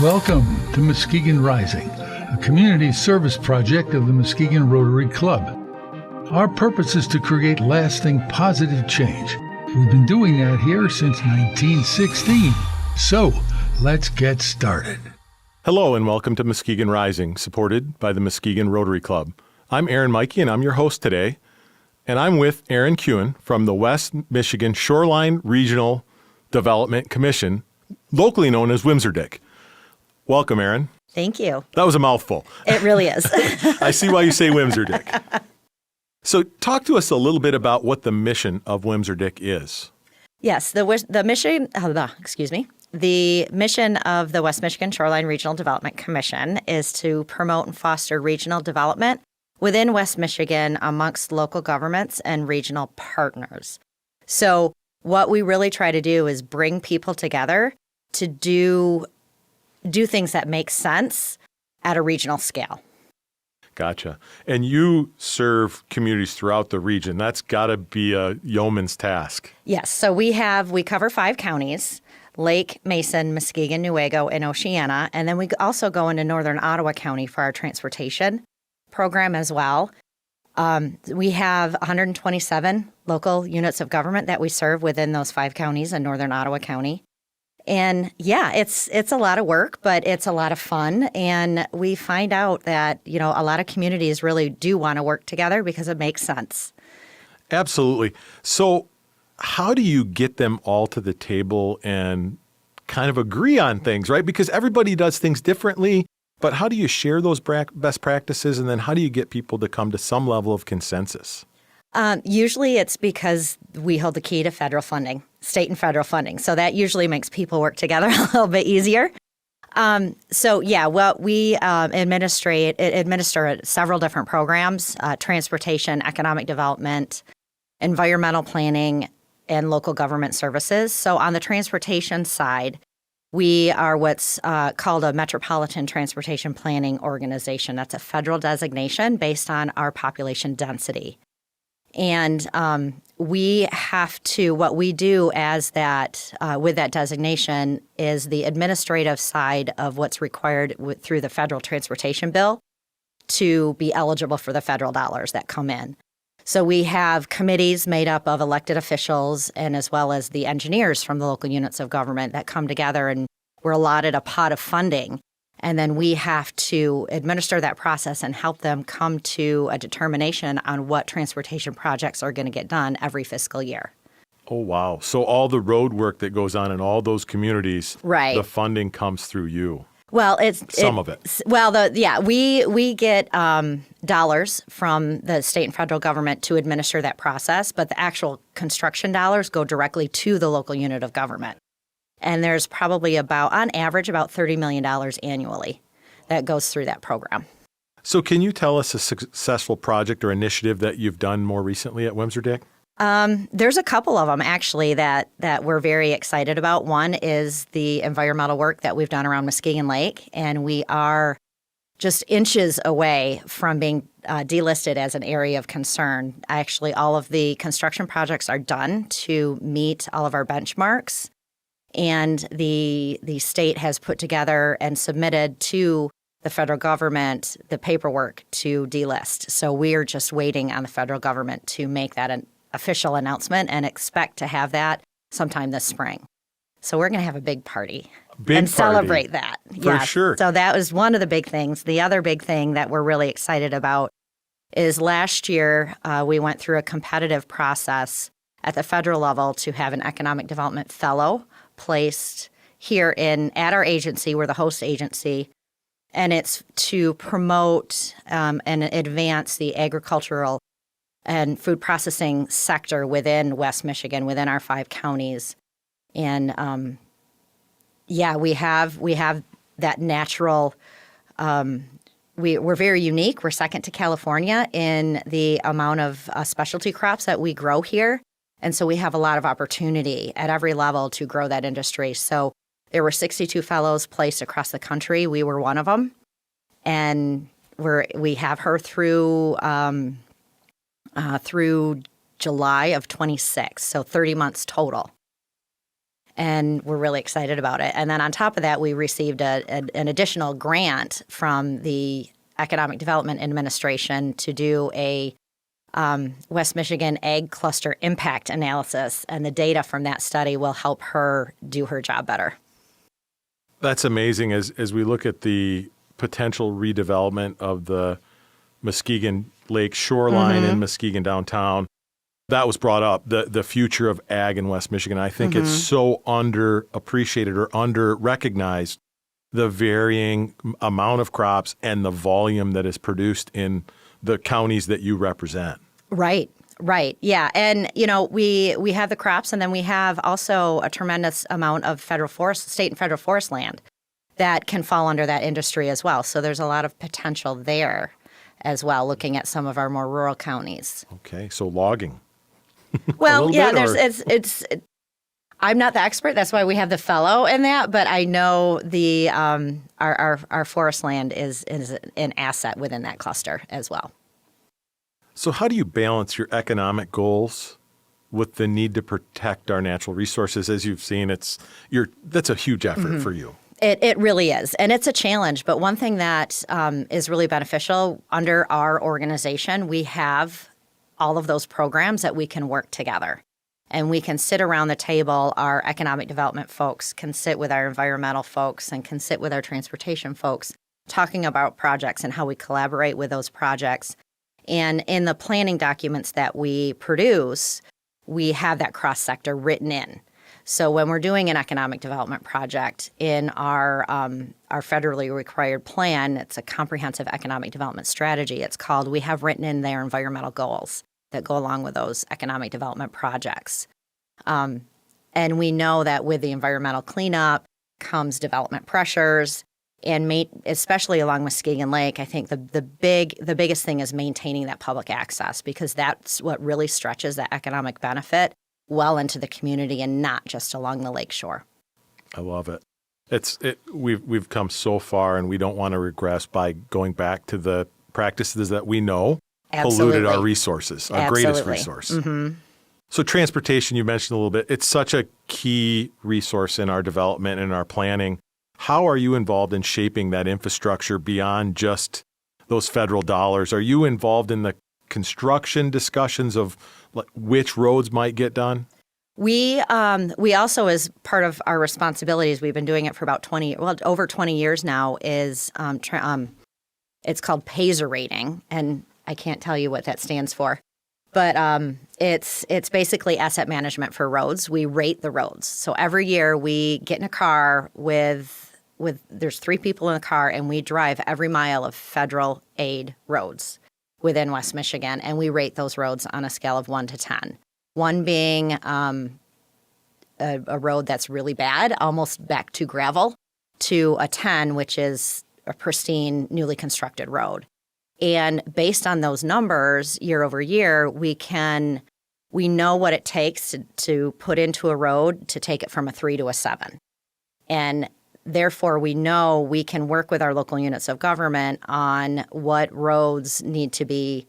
Welcome to Muskegon Rising, a community service project of the Muskegon Rotary Club. Our purpose is to create lasting positive change. We've been doing that here since 1916. So, let's get started. Hello and welcome to Muskegon Rising, supported by the Muskegon Rotary Club. I'm Erin and I'm your host today, and I'm with Erin Kuhn from the West Michigan Shoreline Regional Development Commission, locally known as WMSRDC. Welcome, Erin. Thank you. That was a mouthful. It really is. I see why you say WMSRDC. So talk to us a little bit about what the mission of WMSRDC is. Yes, the mission of the West Michigan Shoreline Regional Development Commission is to promote and foster regional development within West Michigan amongst local governments and regional partners. So what we really try to do is bring people together to do things that make sense at a regional scale. Gotcha. And you serve communities throughout the region. That's got to be a yeoman's task. Yes. So we cover 5 counties: Lake, Mason, Muskegon, Newaygo, and Oceana. And then we also go into northern Ottawa County for our transportation program as well. We have 127 local units of government that we serve within those 5 counties in northern Ottawa County. And yeah, it's a lot of work, but it's a lot of fun. And we find out that, a lot of communities really do want to work together because it makes sense. Absolutely. So how do you get them all to the table and kind of agree on things, right? Because everybody does things differently, but how do you share those best practices? And then how do you get people to come to some level of consensus? Usually it's because we hold the key to federal funding, state and federal funding. So that usually makes people work together a little bit easier. We administer several different programs: transportation, economic development, environmental planning, and local government services. So on the transportation side, we are what's called a Metropolitan Transportation Planning Organization. That's a federal designation based on our population density. And what we do as that, with that designation is the administrative side of what's required through the federal transportation bill to be eligible for the federal dollars that come in. So we have committees made up of elected officials and as well as the engineers from the local units of government that come together, and we're allotted a pot of funding. And then we have to administer that process and help them come to a determination on what transportation projects are going to get done every fiscal year. Oh, wow. So all the road work that goes on in all those communities, right, the funding comes through you. Well, some of it. Well, we get dollars from the state and federal government to administer that process, but the actual construction dollars go directly to the local unit of government. And there's probably on average, about $30 million annually that goes through that program. So can you tell us a successful project or initiative that you've done more recently at WMSRDC? There's a couple of them, actually, that we're very excited about. One is the environmental work that we've done around Muskegon Lake, and we are just inches away from being delisted as an area of concern. Actually, all of the construction projects are done to meet all of our benchmarks. And the state has put together and submitted to the federal government the paperwork to delist. So we are just waiting on the federal government to make that an official announcement and expect to have that sometime this spring. So we're going to have a big party and celebrate that. For sure. So that was one of the big things. The other big thing that we're really excited about is last year we went through a competitive process at the federal level to have an economic development fellow placed here at our agency. We're the host agency, and it's to promote and advance the agricultural and food processing sector within West Michigan, within our 5 counties. And we have that natural. We're very unique. We're second to California in the amount of specialty crops that we grow here. And so we have a lot of opportunity at every level to grow that industry. So there were 62 fellows placed across the country. We were one of them. And we have her through July of 26, so 30 months total. And we're really excited about it. And then on top of that, we received an additional grant from the Economic Development Administration to do a West Michigan Ag Cluster Impact Analysis. And the data from that study will help her do her job better. That's amazing. As we look at the potential redevelopment of the Muskegon Lake shoreline and Muskegon downtown, that was brought up, the future of ag in West Michigan. I think it's so underappreciated or under-recognized, the varying amount of crops and the volume that is produced in the counties that you represent. Right. Yeah. And, we have the crops, and then we have also a tremendous amount of state and federal forest land that can fall under that industry as well. So there's a lot of potential there as well, looking at some of our more rural counties. Okay. So logging. Well, yeah, I'm not the expert. That's why we have the fellow in that. But I know the our forest land is an asset within that cluster as well. So how do you balance your economic goals with the need to protect our natural resources? As you've seen, that's a huge effort for you. It really is. And it's a challenge. But one thing that is really beneficial under our organization, we have all of those programs that we can work together. And we can sit around the table. Our economic development folks can sit with our environmental folks and can sit with our transportation folks, talking about projects and how we collaborate with those projects. And in the planning documents that we produce, we have that cross-sector written in. So when we're doing an economic development project in our federally required plan, it's a comprehensive economic development strategy. It's called, we have written in there environmental goals that go along with those economic development projects. And we know that with the environmental cleanup comes development pressures, and especially along Muskegon Lake, I think the biggest thing is maintaining that public access, because that's what really stretches that economic benefit well into the community and not just along the lake shore. I love it. We've come so far, and we don't want to regress by going back to the practices that we know polluted our resources, our greatest resource. So transportation, you mentioned a little bit. It's such a key resource in our development and our planning. How are you involved in shaping that infrastructure beyond just those federal dollars? Are you involved in the construction discussions of which roads might get done? We also, as part of our responsibilities, we've been doing it for over 20 years now, is it's called PASER rating, and I can't tell you what that stands for, but it's basically asset management for roads. We rate the roads. So every year we get in a car there's 3 people in the car, and we drive every mile of federal aid roads within West Michigan, and we rate those roads on a scale of 1 to 10. 1 being a road that's really bad, almost back to gravel, to a 10, which is a pristine, newly constructed road. And based on those numbers, year over year, we know what it takes to put into a road to take it from a 3 to a 7. And therefore, we know we can work with our local units of government on what roads need to be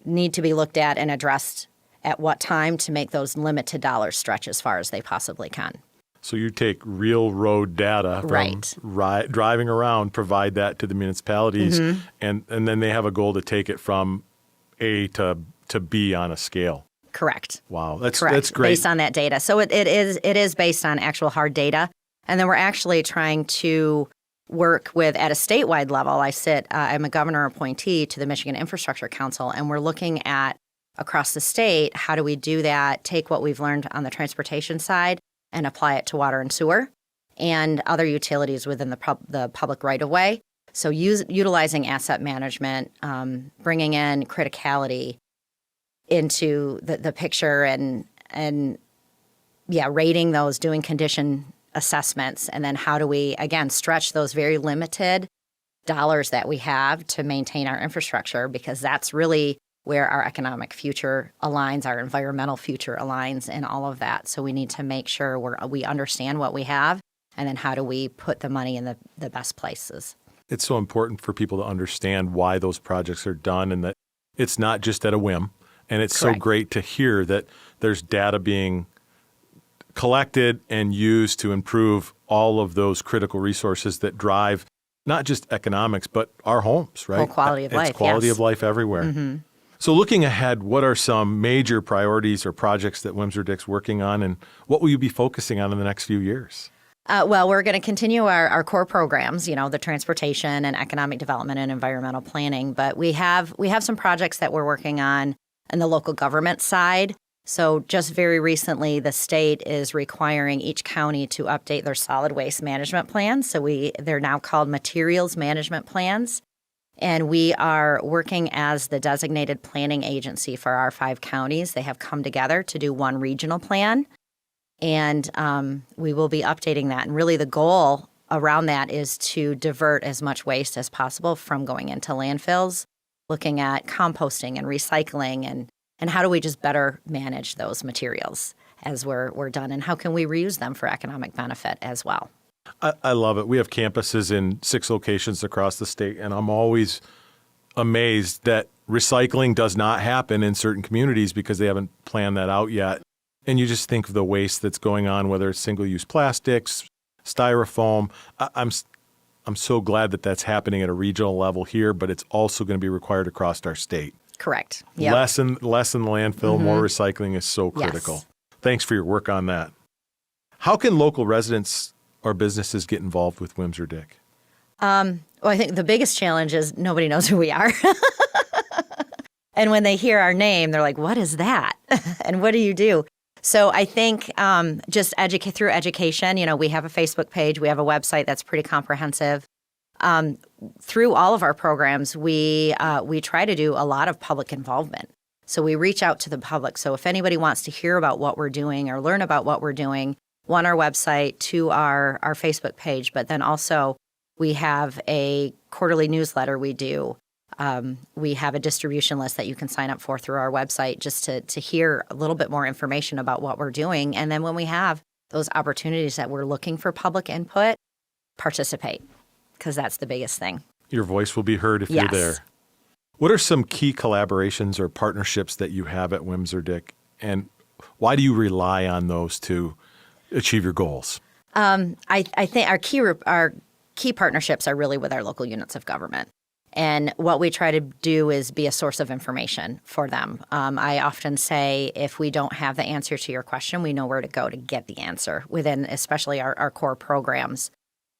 looked at and addressed at what time to make those limited dollars stretch as far as they possibly can. So you take real road data from driving around, provide that to the municipalities, and then they have a goal to take it from A to B on a scale. Correct. Wow, that's great. Based on that data. So it is based on actual hard data. And then we're actually trying to work with, at a statewide level, I'm a governor appointee to the Michigan Infrastructure Council, and we're looking at across the state, how do we do that, take what we've learned on the transportation side and apply it to water and sewer and other utilities within the public right-of-way. So utilizing asset management, bringing in criticality into the picture and rating those, doing condition assessments, and then how do we, again, stretch those very limited dollars that we have to maintain our infrastructure, because that's really where our economic future aligns, our environmental future aligns, and all of that. So we need to make sure we understand what we have, and then how do we put the money in the best places. It's so important for people to understand why those projects are done, and that it's not just at a whim. And it's Correct. So great to hear that there's data being collected and used to improve all of those critical resources that drive not just economics, but our homes, right? Whole quality of life, It's quality yes. of life everywhere. So looking ahead, what are some major priorities or projects that WMSRDC's working on, and what will you be focusing on in the next few years? Well, we're going to continue our core programs, the transportation and economic development and environmental planning. But we have some projects that we're working on the local government side. So just very recently, the state is requiring each county to update their solid waste management plans. So they're now called materials management plans. And we are working as the designated planning agency for our 5 counties. They have come together to do one regional plan. And we will be updating that. And really the goal around that is to divert as much waste as possible from going into landfills, looking at composting and recycling and how do we just better manage those materials as we're done, and how can we reuse them for economic benefit as well. I love it. We have campuses in 6 locations across the state, and I'm always amazed that recycling does not happen in certain communities because they haven't planned that out yet. And you just think of the waste that's going on, whether it's single-use plastics, styrofoam. I'm so glad that that's happening at a regional level here, but it's also going to be required across our state. Correct. Yep. Less in the landfill, more recycling is so critical. Yes. Thanks for your work on that. How can local residents or businesses get involved with WMSRDC? Well, I think the biggest challenge is nobody knows who we are. And when they hear our name, they're like, what is that? And what do you do? So I think just through education, we have a Facebook page, we have a website that's pretty comprehensive. Through all of our programs, we try to do a lot of public involvement. So we reach out to the public. So if anybody wants to hear about what we're doing or learn about what we're doing, one, our website, 2, our Facebook page, but then also we have a quarterly newsletter we do. We have a distribution list that you can sign up for through our website just to hear a little bit more information about what we're doing. And then when we have those opportunities that we're looking for public input, participate, because that's the biggest thing. Your voice will be heard if you're there. What are some key collaborations or partnerships that you have at WMSRDC, and why do you rely on those to achieve your goals? I think our key partnerships are really with our local units of government. And what we try to do is be a source of information for them. I often say if we don't have the answer to your question, we know where to go to get the answer within especially our core programs.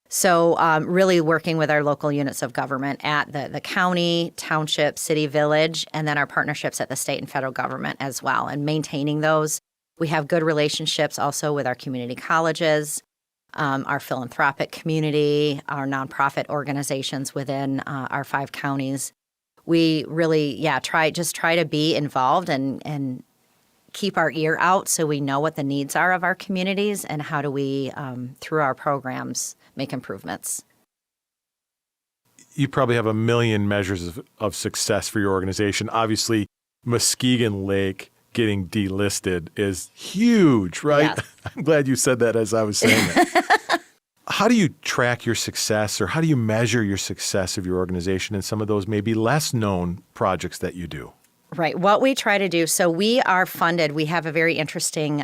So really working with our local units of government at the county, township, city, village, and then our partnerships at the state and federal government as well, and maintaining those. We have good relationships also with our community colleges, our philanthropic community, our nonprofit organizations within our 5 counties. We really, try to be involved and keep our ear out so we know what the needs are of our communities and how do we, through our programs, make improvements. You probably have a million measures of success for your organization. Obviously, Muskegon Lake getting delisted is huge, right? Yes. I'm glad you said that as I was saying it. How do you track your success, or how do you measure your success of your organization in some of those maybe less known projects that you do? Right. What we try to do, so we are funded. We have a very interesting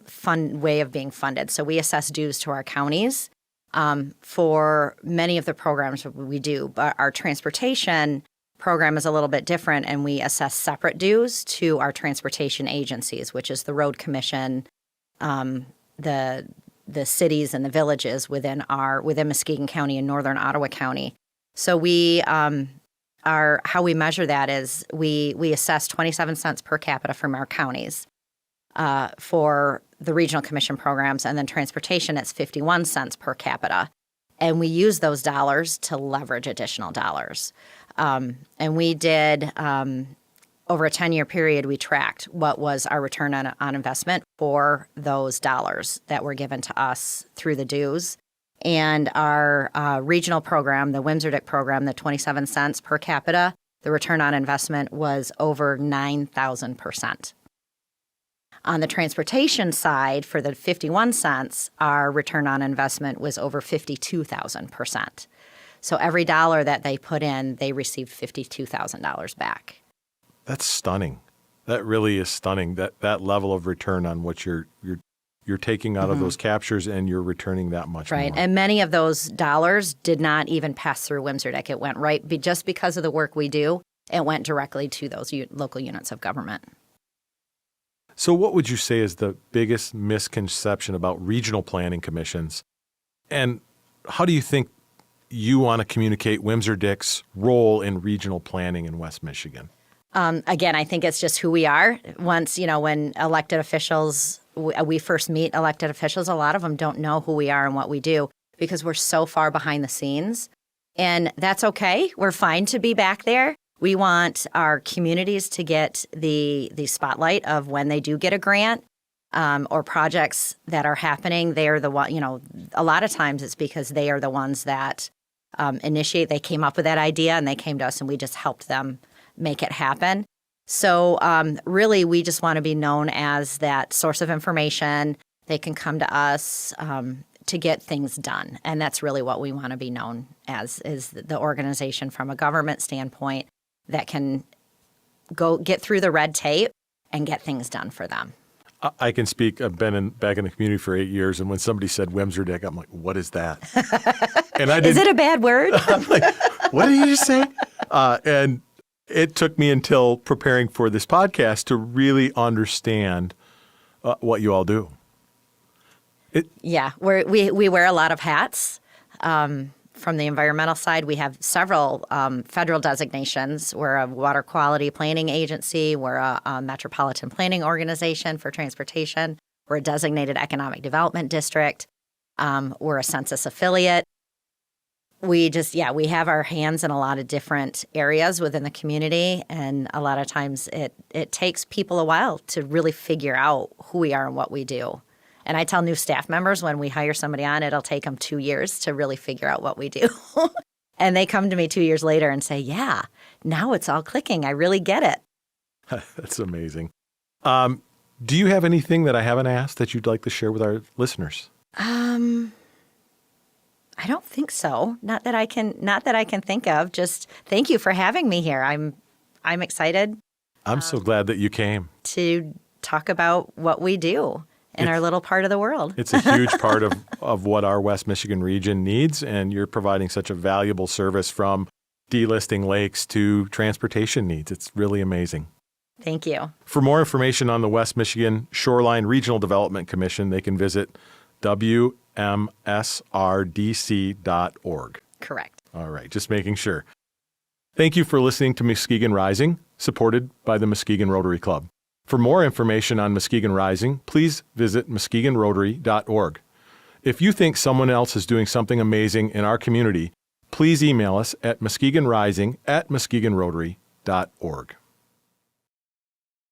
fun way of being funded. So we assess dues to our counties for many of the programs we do. But our transportation program is a little bit different, and we assess separate dues to our transportation agencies, which is the Road Commission, the cities and the villages within Muskegon County and Northern Ottawa County. So how we measure that is we assess 27 cents per capita from our counties for the regional commission programs, and then transportation, it's 51 cents per capita. And we use those dollars to leverage additional dollars. And we did, over a 10-year period, we tracked what was our return on investment for those dollars that were given to us through the dues. And our regional program, the WMSRDC program, the 27 cents per capita, the return on investment was over 9,000%. On the transportation side, for the 51 cents, our return on investment was over 52,000%. So every dollar that they put in, they received $52,000 back. That's stunning. That really is stunning, that level of return on what you're you're taking out of those captures and you're returning that much Right. more. And many of those dollars did not even pass through WMSRDC. It went just because of the work we do, it went directly to those local units of government. So what would you say is the biggest misconception about regional planning commissions? And how do you think you want to communicate WMSRDC's role in regional planning in West Michigan? Again, I think it's just who we are. Once, when elected officials, we first meet elected officials, a lot of them don't know who we are and what we do because we're so far behind the scenes. And that's okay. We're fine to be back there. We want our communities to get the spotlight of when they do get a grant or projects that are happening. They're the one, a lot of times it's because they are the ones that initiate. They came up with that idea and they came to us and we just helped them make it happen. So really, we just want to be known as that source of information. They can come to us to get things done. And that's really what we want to be known as, is the organization from a government standpoint that can go get through the red tape and get things done for them. I can speak. I've been back in the community for 8 years, and when somebody said WMSRDC, I'm like, what is that? And Is it a bad word? I'm like, what did you just say? And it took me until preparing for this podcast to really understand what you all do. Yeah, we wear a lot of hats. From the environmental side, we have several federal designations. We're a water quality planning agency. We're a metropolitan planning organization for transportation. We're a designated economic development district. We're a census affiliate. We have our hands in a lot of different areas within the community, and a lot of times it takes people a while to really figure out who we are and what we do. And I tell new staff members when we hire somebody on, it'll take them 2 years to really figure out what we do. And they come to me 2 years later and say, yeah, now it's all clicking. I really get it. That's amazing. Do you have anything that I haven't asked that you'd like to share with our listeners? I don't think so. Not that I can think of. Just thank you for having me here. I'm excited. I'm so glad that you came to talk about what we do in our little part of the world. It's a huge part of what our West Michigan region needs, and you're providing such a valuable service from delisting lakes to transportation needs. It's really amazing. Thank you. For more information on the West Michigan Shoreline Regional Development Commission, they can visit WMSRDC.org. Correct. All right, just making sure. Thank you for listening to Muskegon Rising, supported by the Muskegon Rotary Club. For more information on Muskegon Rising, please visit muskegonrotary.org. If you think someone else is doing something amazing in our community, please email us at muskegonrising@muskegonrotary.org.